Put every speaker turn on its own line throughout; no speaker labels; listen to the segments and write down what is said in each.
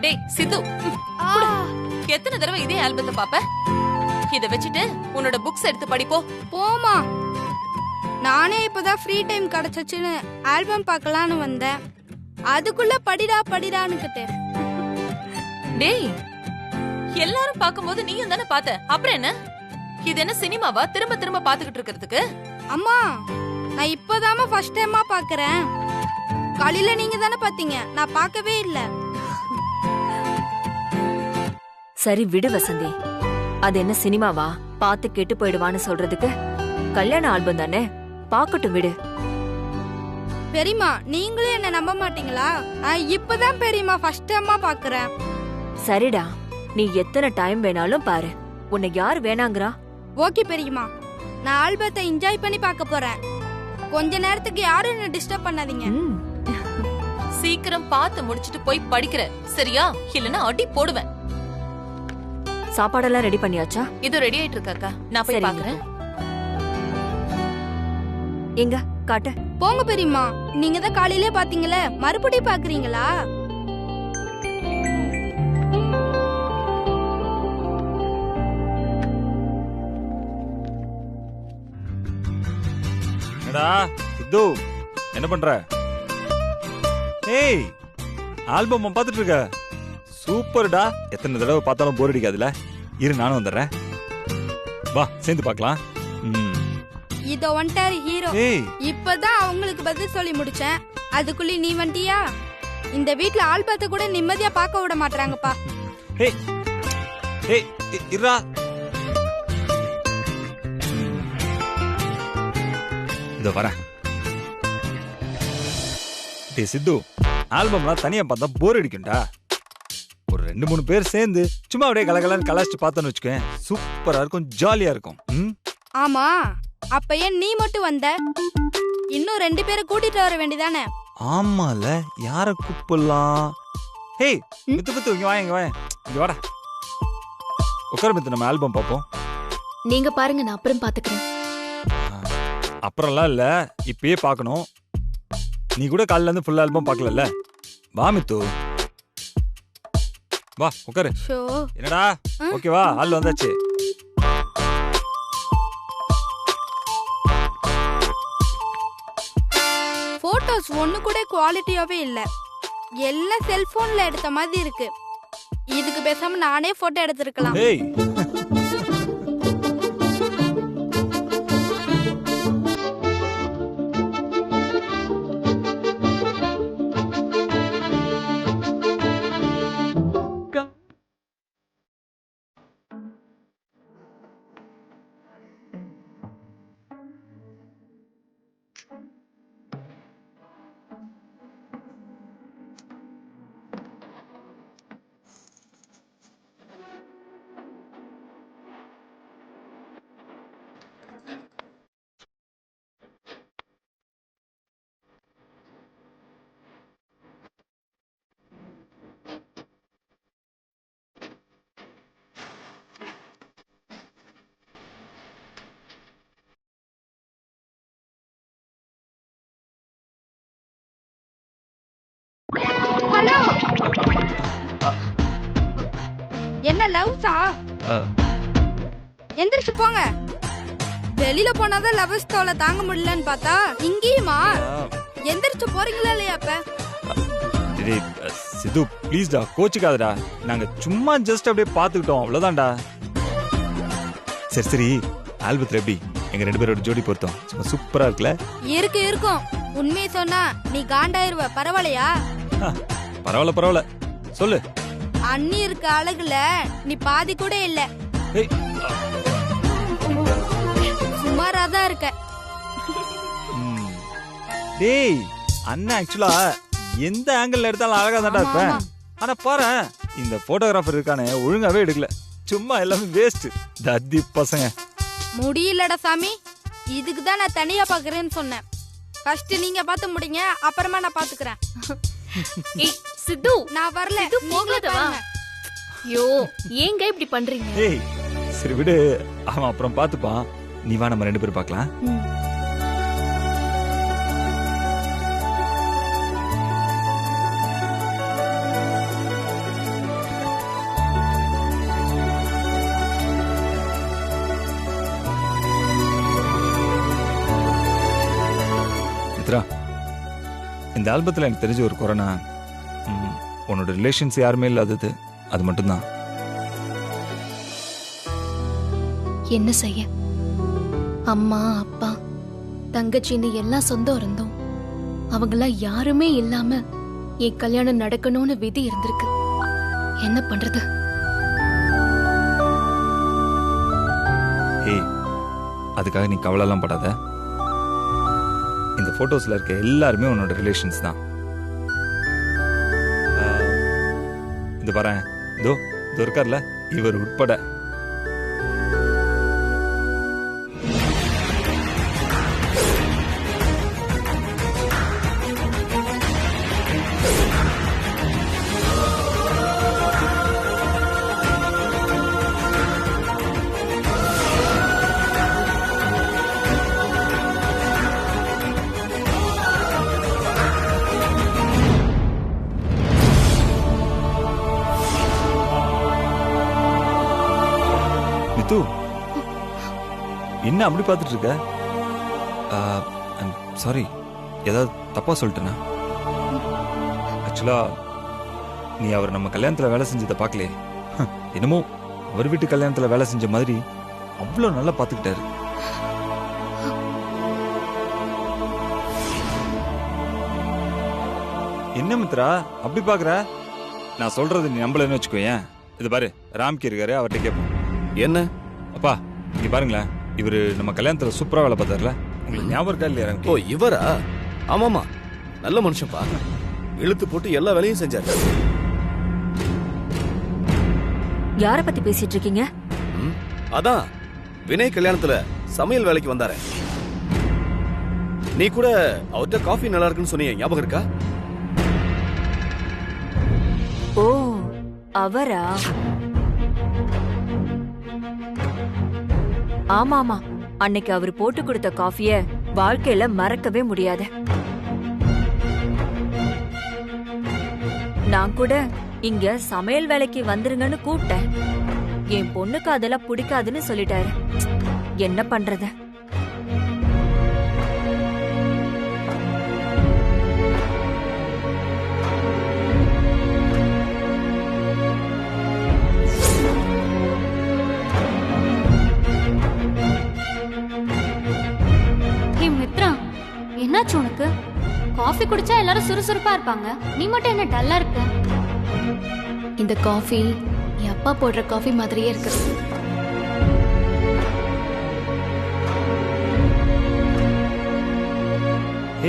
டேய் சித்து, குடு. எத்தனை தடவை இதே ஆல்பத்தை பாப்ப? இத வச்சுட்டு உன்னோட புக்ஸ் எடுத்து படிப்போ.
போமா, நானே இப்பதான் ஃப்ரீ டைம் கிடைச்சிச்சுன்னு ஆல்பம் பார்க்கலான்னு வந்தேன். அதுக்குள்ள படிடான்னுக்கிட்டு.
டேய், எல்லாரும் பாக்கும்போது நீயும் தானே பாத்த, அப்புறம் என்ன? இது என்ன சினிமாவா திரும்ப திரும்ப பாத்துக்கிட்டு இருக்கிறதுக்கு?
அம்மா, நான் இப்பதாமா ஃபர்ஸ்ட் டைமா பாக்குறேன். காலையில நீங்க தானே பாத்தீங்க, நான் பார்க்கவே இல்ல.
சரி விடு வசந்தி, அது என்ன சினிமாவா பாத்து கெட்டு போயிடுவான்னு சொல்றதுக்கு? கல்யாண ஆல்பம் தானே, பாக்கட்டும் விடு.
பெரியம்மா, நீங்களும் என்ன நம்ப மாட்டீங்களா? நான் இப்பதான் பெரியம்மா ஃபர்ஸ்ட் டைமா பாக்குறேன்.
சரிடா, நீ எத்தனை டைம் வேணாலும் பாரு, உன்னை யார் வேணாங்கறா?
ஓகே பெரியம்மா, நான் ஆல்பத்தை என்ஜாய் பண்ணி பார்க்க போறேன். கொஞ்ச நேரத்துக்கு யாரும் என்ன டிஸ்டர்ப் பண்ணாதீங்க.
சீக்கிரம் பார்த்து முடிச்சிட்டு போய் படிக்கிற, சரியா? இல்லனா அடி போடுவேன்.
சாப்பாடெல்லாம் ரெடி பண்ணியாச்சா?
இது ரெடி ஆயிட்டு இருக்காக்கா, நான் போய் பாக்குறேன்.
எங்க காட்டு.
போங்க பெரியம்மா, நீங்க தான் காலையிலே பாத்தீங்களே, மறுபடியும் பாக்குறீங்களா?
சித்து, என்ன பண்ற? ஏய், ஆல்பம் பாத்துட்டு இருக்க? சூப்பர்டா. எத்தனை தடவை பார்த்தாலும் போர் அடிக்காதுல. இரு, நானும் வந்துடுறேன். வா, சேர்ந்து பார்க்கலாம்.
இதோ வந்துட்டாரு ஹீரோ. இப்பதான் அவங்களுக்கு பதில் சொல்லி முடிச்சேன், அதுக்குள்ளே நீ வந்துட்டியா? இந்த வீட்ல ஆல்பத்தை கூட நிம்மதியா பார்க்க விட மாட்டாங்கப்பா.
ஏய் ஏய் இருடா. இதோ வரேன். டேய் சித்து, ஆல்பம்லாம் தனியா பார்த்தா போர் அடிக்கும்டா. ஒரு 2-3 பேர் சேர்ந்து சும்மா அப்படியே கலகலன்னு கலாச்சிட்டு பார்த்தோன்னு வச்சுக்கேன், சூப்பரா இருக்கும், ஜாலியா இருக்கும்.
ஆமா, அப்ப ஏன் நீ மட்டும் வந்த? இன்னும் 2 பேரை கூட்டிட்டு வர வேண்டியதானே?
ஆமால, யார கூப்பிடலாம்? ஹேய் மித்து, இங்க வா, இங்க வாடா. உட்கார மித்து, நம்ம ஆல்பம் பார்ப்போம்.
நீங்க பாருங்க, நான் அப்புறம் பாத்துக்கிறேன்.
அப்புறம்லாம் இல்ல, இப்பயே பார்க்கணும். நீ கூட காலையில இருந்து ஃபுல் ஆல்பம் பார்க்கலல்ல. வா மித்து, வா உட்காரு. என்னடா, ஓகேவா? ஆள் வந்தாச்சு.
போட்டோஸ் ஒண்ணு கூட குவாலிட்டியாவே இல்ல, எல்லாம் செல்போன்ல எடுத்த மாதிரி இருக்கு. இதுக்கு பேசாம நானே போட்டோ எடுத்திருக்கலாம்.
ஏய்,
ஹலோ, என்ன லவ்ஸா? எந்திரிச்சு போங்க. வெளியில போனாதான் லவ்ஸ் தோலை தாங்க முடியலன்னு பார்த்தா இங்கேயுமா? எந்திரிச்சு போறீங்களா இல்லையா? அப்ப
சித்து ப்ளீஸ்டா, கோச்சிக்காதடா. நாங்க சும்மா ஜஸ்ட் அப்படியே பாத்துக்கிட்டோம், அவ்வளவுதான்டா. சரி சரி, ஆல்பத்துல எப்படி எங்க 2 பேரோட ஜோடி பொருத்தம் சும்மா சூப்பரா இருக்குல்ல?
இருக்கும். உண்மையை சொன்னா நீ காண்டாயிருவ. பரவாயில்லையா?
பரவாயில்ல, சொல்லு.
அண்ணி இருக்க அழகுல நீ பாதி கூட இல்ல. சுமாராதான் இருக்க.
டேய், அண்ணன் ஆக்சுவலா எந்த ஆங்கிள் எடுத்தாலும் அழகா தான் இருப்பேன். ஆனா பாரு, இந்த போட்டோகிராஃபர் இருக்கானே ஒழுங்காவே எடுக்கல. சும்மா எல்லாமே வேஸ்ட். தத்தி பசங்க.
முடியலடா சாமி, இதுக்கு தான் நான் தனியா பாக்குறேன்னு சொன்னேன். ஃபர்ஸ்ட் நீங்க பாத்து முடிங்க, அப்புறமா நான் பாத்துக்கிறேன்.
ஏய் சித்து,
நான் வரல.
போகலதவா? யோ, ஏங்க இப்படி பண்றீங்க?
ஏய் சரி விடு, அவன் அப்புறம் பாத்துப்பான். நீ வா, நம்ம 2 பேரும் பார்க்கலாம். இந்த ஆல்பத்தில் எனக்கு தெரிஞ்ச ஒரு குறைனா உன்னோட ரிலேஷன்ஸ் யாருமே இல்லாதது, அது மட்டும்தான்.
என்ன செய்ய, அம்மா அப்பா தங்கச்சின்னு எல்லாம் சொந்தம் இருந்தோம். அவங்களாம் யாருமே இல்லாம என் கல்யாணம் நடக்கணும்னு விதி இருந்திருக்கு. என்ன பண்றது?
ஏய், அதுக்காக நீ கவலைலாம் படாத. இந்த போட்டோஸ்ல இருக்க எல்லாருமே உன்னோட ரிலேஷன்ஸ் தான். இது பாரேன், இதோ இருக்கார்ல, இவர் உட்பட. மித்து, என்ன அப்படி பார்த்துட்டு இருக்க? சாரி, ஏதாவது தப்பா சொல்லிட்டேனா? ஆக்சுவலா நீ அவர் நம்ம கல்யாணத்துல வேலை செஞ்சதை பார்க்கலையே. என்னமோ அவர் வீட்டு கல்யாணத்துல வேலை செஞ்ச மாதிரி அவ்வளோ நல்லா பார்த்துக்கிட்டாரு. என்ன மித்ரா அப்படி பாக்குற? நான் சொல்றது நீ நம்பலன்னு வச்சுக்கோயேன். இது பாரு, ராம்கி இருக்காரு, அவர்கிட்ட கேட்போம்.
என்ன
அப்பா இங்க பாருங்களேன், இவரு நம்ம கல்யாணத்துல சூப்பரா வேலை பார்த்தாருல, உங்களுக்கு ஞாபகம் இருக்கா இல்லையா?
ஓ இவரா? ஆமாமா, நல்ல மனுஷன்ப்பா. இழுத்து போட்டு எல்லா வேலையும் செஞ்சாரு.
யார பத்தி பேசிட்டு இருக்கீங்க?
அதான் வினய் கல்யாணத்துல சமையல் வேலைக்கு வந்தாரே, நீ கூட அவர்கிட்ட காஃபி நல்லா இருக்குன்னு சொன்னீங்க, ஞாபகம் இருக்கா?
ஓ அவரா? ஆமாமா, அன்னைக்கு அவர் போட்டு கொடுத்த காஃபிய வாழ்க்கையில மறக்கவே முடியாது. நான் கூட இங்க சமையல் வேலைக்கு வந்துருங்கன்னு கூப்பிட்டேன். என் பொண்ணுக்கு அதெல்லாம் பிடிக்காதுன்னு சொல்லிட்டாரு. என்ன பண்றது?
என்னாச்சு உனக்கு? காஃபி குடிச்சா எல்லாரும் சுறுசுறுப்பா இருப்பாங்க, நீ மட்டும் என்ன டல்லா இருக்க?
இந்த காஃபி என் அப்பா போடுற காஃபி மாதிரியே இருக்கு.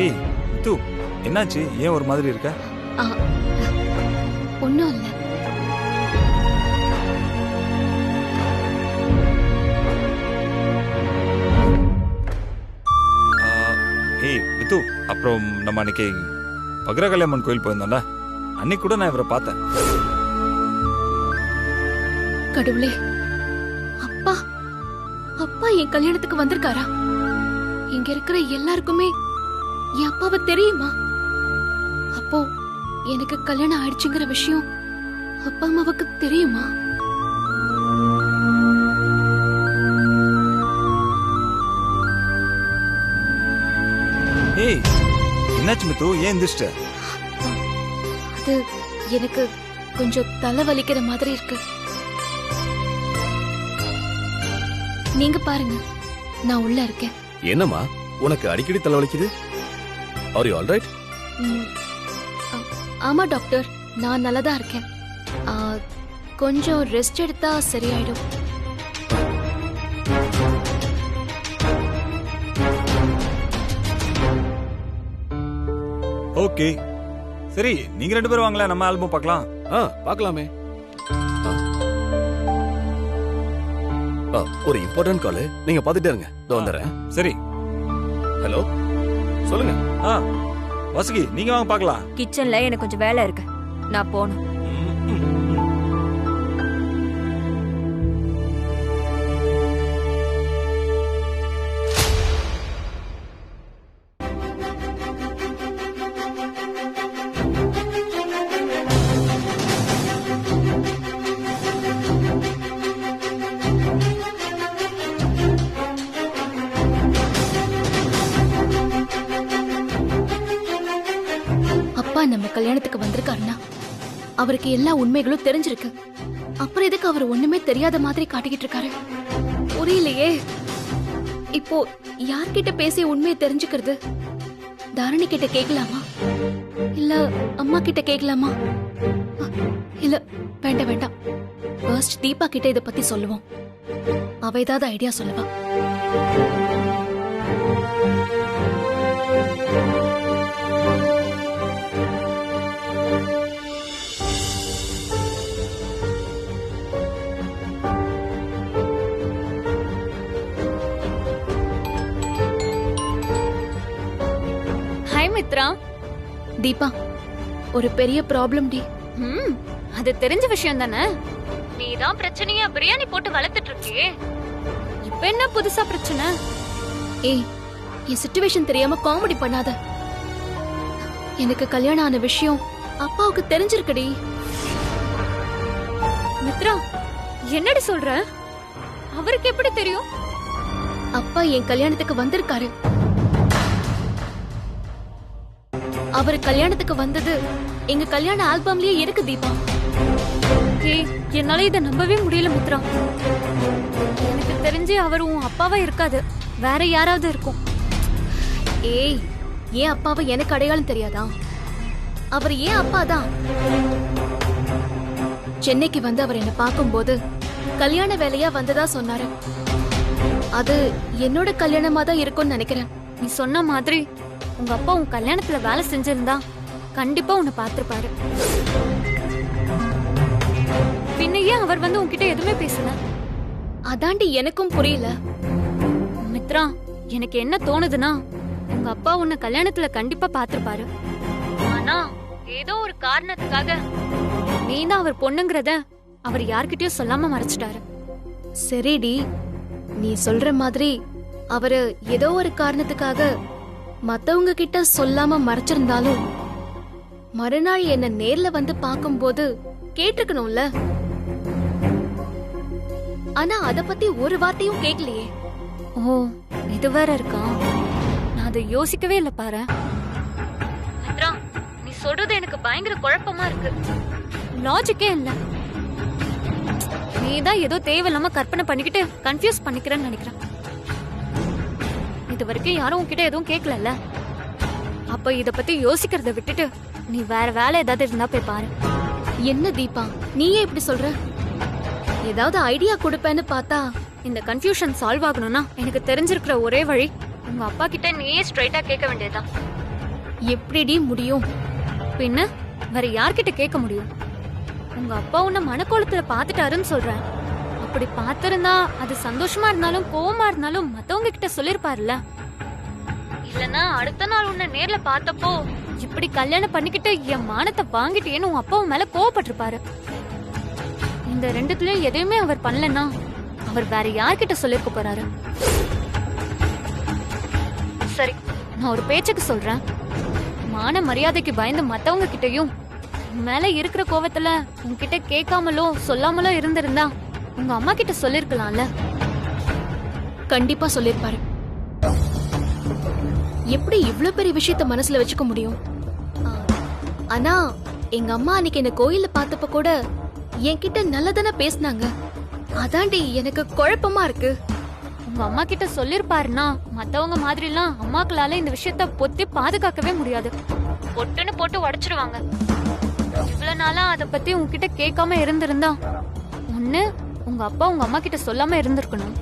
ஏய் மித்து, என்னாச்சு? ஏன் ஒரு மாதிரி இருக்க?
ஒன்னும் இல்ல.
ஏய் மித்து, அப்புறம் நம்ம அன்னைக்கு பக்ரகல்யாமன் கோயில் போயிருந்தோம்ல, அன்னைக்கு கூட நான் இவரை பார்த்தேன்.
கடவுளே, அப்பா அப்பா என் கல்யாணத்துக்கு வந்திருக்காரா? இங்க இருக்கிற எல்லாருக்குமே என் அப்பாவை தெரியுமா? அப்போ எனக்கு கல்யாணம் ஆயிடுச்சுங்கிற விஷயம் அப்பா அம்மாவுக்கு தெரியுமா?
ஏய் என்னாச்சு மித்து, ஏன் எந்திரிச்சிட்ட?
அது எனக்கு கொஞ்சம் தலை வலிக்கிற மாதிரி இருக்கு. நீங்க பாருங்க, நான் உள்ள இருக்கேன்.
என்னம்மா உனக்கு அடிக்கடி தலைவலிக்குது? Are you all right?
ஆமா டாக்டர், நான் நல்லதா இருக்கேன். கொஞ்சம் ரெஸ்ட் எடுத்தா சரியாயிடும்.
ஓகே சரி, நீங்க ரெண்டு பேரும் வாங்களேன், நம்ம ஆல்பம் பார்க்கலாம்.
பார்க்கலாமே. ஒரு இம்பார்ட்டன்ட் கால், நீங்க பாத்துட்டே இருங்க, இதோ வந்துடுறேன்.
சரி.
ஹலோ, சொல்லுங்க.
வாசுகி நீங்க வாங்க பார்க்கலாம்.
கிச்சன்ல எனக்கு கொஞ்சம் வேலை இருக்கு, நான் போணும்.
கல்யாணத்துக்கு வந்திருக்காருன்னா அவருக்கு எல்லா உண்மைகளும் தெரிஞ்சிருக்கு. அப்புறம் எதுக்கு அவர் ஒண்ணுமே தெரியாத மாதிரி காட்டிக்கிட்டு இருக்காரு? புரியலையே. இப்போ யார்கிட்ட பேசி உண்மையை தெரிஞ்சுக்கிறது? தாரணி கிட்ட கேட்கலாமா, இல்ல அம்மா கிட்ட கேட்கலாமா? இல்ல வேண்டாம் வேண்டாம், ஃபர்ஸ்ட் தீபா கிட்ட இத பத்தி சொல்லுவோம். அவ ஏதாவது ஐடியா சொல்லுவா.
ஹாய் மித்ரா.
தீபா, ஒரு பெரிய ப்ராப்ளம் டி.
அது தெரிஞ்ச விஷயம் தானே. நீதான் பிரச்சனையா பிரியாணி போட்டு வளர்த்துட்டு இருக்கியே, இப்ப என்ன புதுசா பிரச்சனை?
ஏய், என் சிச்சுவேஷன் தெரியாம காமெடி பண்ணாத. எனக்கு கல்யாணம் ஆன விஷயம் அப்பாவுக்கு தெரிஞ்சிருக்குடி.
மித்ரா, என்னடி சொல்ற? அவருக்கு எப்படி தெரியும்?
அப்பா என் கல்யாணத்துக்கு வந்திருக்காரு. அவர் கல்யாணத்துக்கு வந்தது எங்க கல்யாண ஆல்பம்லயே இருக்கு தீபா.
ஏய், என்னால இத நம்பவே முடியல மித்ரா. எனக்கு தெரிஞ்சு அவர் உன் அப்பாவா இருக்காது, வேற யாராவது இருக்கும்.
ஏய், ஏன் அப்பாவை எனக்கு அடையாளம் தெரியாதா? அவர் ஏன் அப்பா தான். சென்னைக்கு வந்து அவர் என்ன பார்க்கும்போது கல்யாண வேலையா வந்ததா சொன்னாரு. அது என்னோட கல்யாணமா தான் இருக்கும்னு நினைக்கிறேன்.
நீ சொன்ன மாதிரி உங்க அப்பா உன் கல்யாணத்துல வேலை செஞ்சிருந்தா கண்டிப்பா உன்னை பார்த்திருப்பாரு. பின்ன ஏன் அவர் வந்து உன்கிட்ட எதுவுமே பேசல?
அதாண்டி எனக்கும் புரியல.
மித்ரா, எனக்கு என்ன தோணுதுன்னா, உங்க அப்பா உன்னை கல்யாணத்துல கண்டிப்பா பார்த்திருப்பாரு. ஆனா ஏதோ ஒரு காரணத்துக்காக நீதான் அவர் பொண்ணுங்கிறத அவர் யார்கிட்டயும் சொல்லாம மறைச்சிட்டாரு.
சரிடி, நீ சொல்ற மாதிரி அவரு ஏதோ ஒரு காரணத்துக்காக மத்தவங்க கிட்ட சொல்லாம மறைச்சிருந்தாலும் மறுநாள் என்ன நேர்ல வந்து பார்க்கும்போது கேட்டிருக்கணும்ல. ஆனா அத பத்தி ஒரு வார்த்தையும் கேட்கலையே.
ஓ, இது வேற இருக்கா? நான் அதை யோசிக்கவே இல்ல பாரு. மித்ரா, நீ சொல்றது எனக்கு பயங்கர குழப்பமா இருக்கு. லாஜிக்கே இல்ல. நீதான் ஏதோ தேவையில்லாம கற்பனை பண்ணிக்கிட்டு கன்ஃபியூஸ் பண்ணிக்கிறேன்னு நினைக்கிறேன். இது வரைக்கும் யாரும் உன்கிட்ட எதுவும் கேட்கல. அப்ப இத பத்தி யோசிக்கிறத விட்டுட்டு நீ வேற வேலை ஏதாவது இருந்தா போய் பாரு.
என்ன தீபா, நீயே இப்படி சொல்ற? ஏதாவது ஐடியா கொடுப்பேன்னு பார்த்தா
இந்த கன்ஃபியூஷன் சால்வ் ஆகணும்னா எனக்கு தெரிஞ்சிருக்கிற ஒரே வழி உங்க அப்பா கிட்ட நீயே ஸ்ட்ரைட்டா கேட்க வேண்டியதுதான்.
எப்படிடி முடியும்?
பின்ன வேற யார்கிட்ட கேட்க முடியும்? உங்க அப்பா உன்னை மனக்கோலத்துல பாத்துட்டாருன்னு சொல்றேன். அப்படி பாத்திருந்தா அது சந்தோஷமா இருந்தாலும் கோவமா இருந்தாலும் மத்தவங்க கிட்ட சொல்லிருப்பாருல்ல. இல்லனா அடுத்த நாள் உன்னை நேர்ல பார்த்தப்போ இப்படி கல்யாணம் பண்ணிக்கிட்டு என் மானத்தை வாங்கிட்டேன்னு உன் அப்பாவும் மேல கோவப்பட்டிருப்பாரு. இந்த ரெண்டுத்துலயும் எதையுமே அவர் பண்ணலன்னா அவர் வேற யார்கிட்ட சொல்லிருக்க போறாரு? சரி, நான் ஒரு பேச்சுக்கு சொல்றேன். மான மரியாதைக்கு பயந்து மத்தவங்க கிட்டயும் மேல இருக்கிற கோவத்துல உன்கிட்ட கேட்காமலோ சொல்லாமலோ இருந்திருந்தா உங்க அம்மா கிட்ட சொல்லிருக்கலாம்ல.
கண்டிப்பா சொல்லிருப்பாரு. எப்படி இவ்ளோ பெரிய விஷயத்த மனசுல வச்சுக்க முடியும்? ஆனா எங்க அம்மா அன்னைக்கு என்ன கோயில்ல பார்த்தப்ப கூட என்கிட்ட நல்லதானே பேசினாங்க. அதாண்டி எனக்கு குழப்பமா இருக்கு.
உங்க அம்மா கிட்ட சொல்லிருப்பாருன்னா மத்தவங்க மாதிரி எல்லாம் அம்மாக்களால இந்த விஷயத்த பொத்தி பாதுகாக்கவே முடியாது. பொட்டுன்னு போட்டு உடைச்சிருவாங்க. இவ்வளவு நாளா அத பத்தி உங்ககிட்ட கேட்காம இருந்திருந்தா ஒண்ணு உங்க அப்பா உங்க அம்மா கிட்ட சொல்லாம இருந்திருக்கணும்,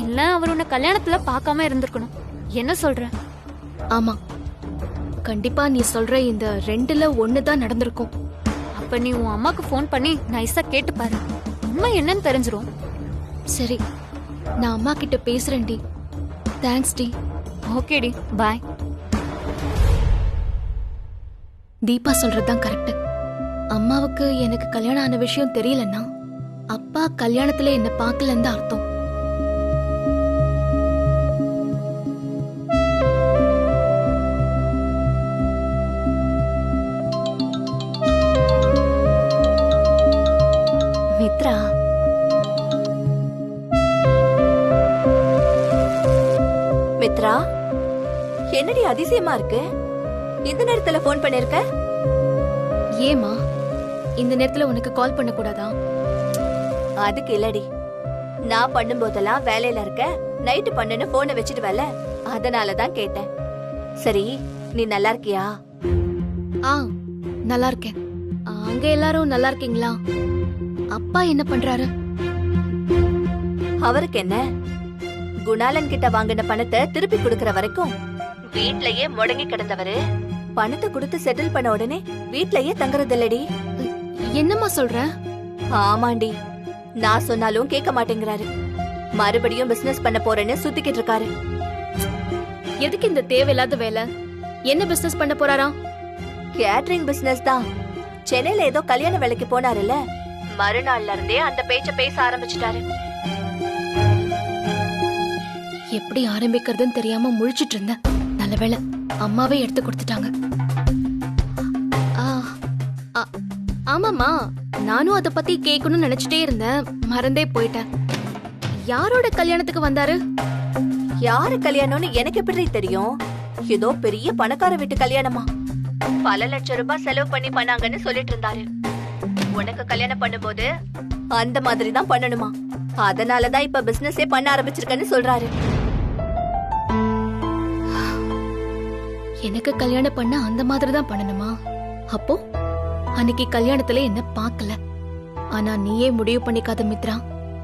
இல்ல அவர் உன்னை கல்யாணத்துல பார்க்காம இருந்திருக்கணும். என்ன சொல்ற?
ஆமா, கண்டிப்பா நீ சொல்ற இந்த ரெண்டுல ஒண்ணுதான் நடந்திருக்கும்.
அப்ப நீ உன் அம்மாக்கு ஃபோன் பண்ணி நைஸா கேட்டு பாரு, உண்மை என்னன்னு தெரிஞ்சிரும்.
சரி, நான் அம்மா கிட்ட பேசுறேன் டி. தேங்க்ஸ் டி.
ஓகே டி, பாய்.
தீபா சொல்றதுதான் கரெக்ட். அம்மாவுக்கு எனக்கு கல்யாணம் ஆன விஷயம் தெரியலன்னா அப்பா கல்யாணத்துல என்ன பார்க்கலன்னு தான் அர்த்தம். மித்ரா,
மித்ரா, என்னடி அதிசயமா இருக்கு? இந்த நேரத்துல போன் பண்ணிருக்க?
ஏமா இந்த நேரத்துல உனக்கு கால் பண்ண கூடாதா?
அதுக்கு இல்லடி, நான் பண்ணும்போதெல்லாம் வேலையில இருக்க, நைட்டு பண்ணுன்னு போனை வச்சுட்டு வரல, அதனாலதான் கேட்டேன். சரி, நீ நல்லா இருக்கியா?
ஆ நல்லா இருக்கேன். அங்க எல்லாரும் நல்லா இருக்கீங்களா? அப்பா என்ன பண்றாரு?
அவருக்கு என்ன, குணாலன் கிட்ட வாங்கின பணத்தை திருப்பி கொடுக்கற வரைக்கும் வீட்லயே முடங்கி கிடந்தவரு பணத்தை கொடுத்து செட்டில் பண்ண உடனே வீட்லயே தங்குறது இல்லடி.
என்னம்மா சொல்ற?
ஆமாண்டி, நான் சொன்னாலும் கேட்க மாட்டேங்கிறாரு. மறுபடியும் பிசினஸ் பண்ண போறேன்னு சுத்திக்கிட்டு இருக்காரு.
எதுக்கு இந்த தேவையில்லாத வேலை? என்ன பிசினஸ் பண்ண போறாராம்?
கேட்டரிங் பிசினஸ் தான். சென்னையில ஏதோ கல்யாண வேலைக்கு போனாருல்ல, மறுநாள்ல இருந்தே அந்த பேச்ச பேச ஆரம்பிச்சிட்டாரு.
எப்படி ஆரம்பிக்கிறதுன்னு தெரியாம முழிச்சிட்டு இருந்தேன். நல்ல வேளை அம்மாவே எடுத்து கொடுத்துட்டாங்க. ஆமாமா, நானும் அத பத்தி கேட்கணும்னு நினைச்சிட்டே இருந்தேன், மறந்தே போயிட்டேன். யாரோட கல்யாணத்துக்கு வந்தாரு?
யாரு கல்யாணம்னு எனக்கு எப்படி தெரியும்? ஏதோ பெரிய பணக்கார வீட்டு கல்யாணமா, பல லட்சம் ரூபாய் செலவு பண்ணி பண்ணாங்கன்னு சொல்லிட்டு இருந்தாரு. உனக்கு கல்யாணம் பண்ணும்போது அந்த மாதிரி தான் பண்ணணுமா, அதனாலதான் இப்ப பிசினஸே பண்ண ஆரம்பிச்சிருக்கேன்னு சொல்றாரு.
எனக்கு கல்யாணம் பண்ண அந்த மாதிரி தான் பண்ணணுமா? அப்போ அன்னைக்கு கல்யாணத்துல என்ன பார்க்கல. ஆனா நீயே முடிவு பண்ணிக்காத மித்ரா,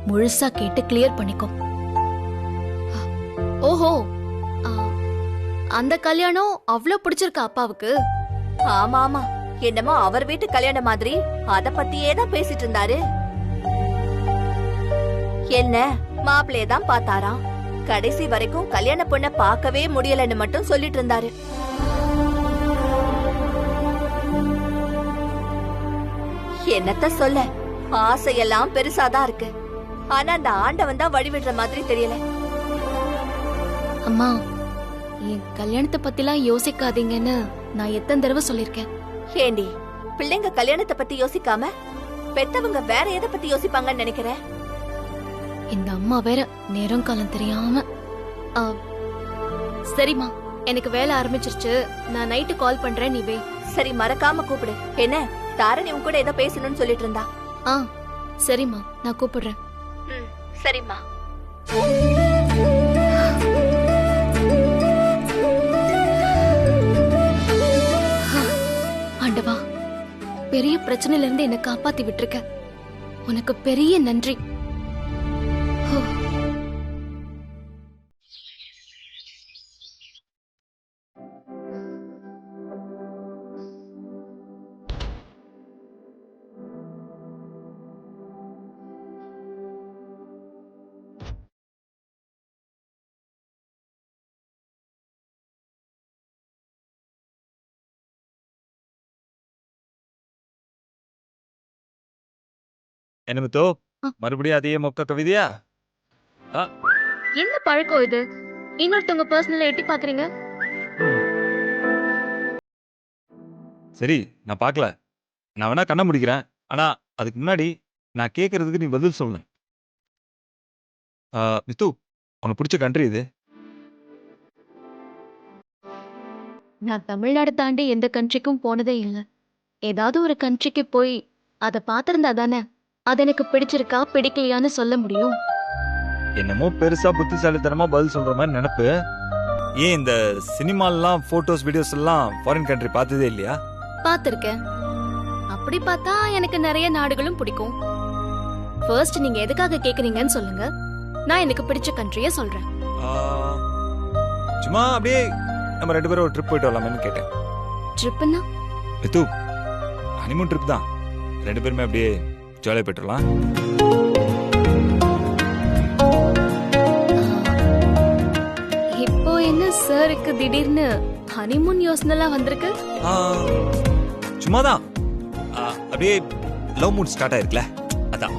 முழுசா கேட்டு கிளியர் பண்ணிக்கோ. ஓஹோ, அந்த கல்யாணம் அவ்வளவு பிடிச்சிருக்கா அப்பாவுக்கு?
ஆமா ஆமா, என்னமோ அவர் வீட்டு கல்யாணம் மாதிரி அத பத்தியே தான் பேசிட்டு இருந்தாரு. என்ன மாப்பிள்ளைய தான் பார்த்தாராம், கடைசி வரைக்கும் கல்யாண பொண்ண பார்க்கவே முடியலன்னு மட்டும் சொல்லிட்டு இருந்தாரு. என்னத்த சொல்ல, ஆசையெல்லாம் பெருசாதான் இருக்கு. ஆனா அந்த ஆண்டவன் தான் வழிவிடுற மாதிரி தெரியல.
அம்மா, என் கல்யாணத்தை பத்திலாம் யோசிக்காதீங்கன்னு நான் எத்தனை தடவை சொல்லிருக்கேன்.
ஏண்டி, பிள்ளைங்க கல்யாணத்தை பத்தி யோசிக்காம பெத்தவங்க வேற எதை பத்தி யோசிப்பாங்கன்னு நினைக்கிறேன்.
இந்த அம்மா வேற நேரம் காலம் தெரியாம. சரிம்மா, எனக்கு வேலை ஆரம்பிச்சிருச்சு, நான் நைட்டு கால் பண்றேன், நீ வே.
சரி, மறக்காம கூப்பிடு. என்ன தாரணி உன் கூட ஏதோ பேசணும்னு சொல்லிட்டு இருந்தா?
சரிம்மா, நான் கூப்பிடுறேன்.
சரிம்மா.
ஆண்டவா, பெரிய பிரச்சனையில இருந்து என்னை காப்பாத்தி விட்டுருக்க, உனக்கு பெரிய நன்றி.
என்ன முத்து, மறுபடியும் அதே மொக்க கவிதையா?
என்ன பழக்கம் இது? இன்னொருத்தவங்க பர்சனல எட்டி பாக்குறீங்க?
சரி, நான் பார்க்கல. நான் வேணா கண்ண முடிக்கிறேன். ஆனா அதுக்கு முன்னாடி நான் கேட்கறதுக்கு நீ பதில் சொல்லணும். மித்து, உனக்கு பிடிச்ச கண்ட்ரி இது?
நான் தமிழ்நாடு தாண்டி எந்த கண்ட்ரிக்கும் போனதே இல்லை. ஏதாவது ஒரு கண்ட்ரிக்கு போய் அதை பார்த்திருந்தா தானே அது எனக்கு பிடிச்சிருக்கா பிடிக்கலையான்னு சொல்ல முடியும்.
என்னமோ பெருசா புத்திசாலித்தனமா பதில் சொல்ற மாதிரி நினைப்பு. ஏன் இந்த சினிமாலாம் போட்டோஸ் வீடியோஸ் எல்லாம் ஃபாரின் கண்ட்ரி பார்த்ததே இல்லையா?
பார்த்திருக்கேன். அப்படி பார்த்தா எனக்கு நிறைய நாடுகளும் பிடிக்கும். ஃபர்ஸ்ட் நீங்க எதுக்காக கேக்குறீங்கன்னு சொல்லுங்க, நான் எனக்கு பிடிச்ச கண்ட்ரியை சொல்றேன்.
சும்மா அப்படியே நம்ம 2 பேரும் ஒரு ட்ரிப் போயிட்டு வரலாம்னு கேட்டேன்.
ட்ரிப்னா?
மித்து, ஹனிமூன் ட்ரிப் தான். 2 பேருமே அப்படியே ஜாலியாக போயிட்டு வரலாம்.
இப்போ என்ன சாருக்கு திடீர்னு ஹனிமூன் யோசனைலாம் வந்திருக்கு?
சும்மாதான், அப்படியே லவ் மூட் ஸ்டார்ட் ஆயிருக்குல, அதான்.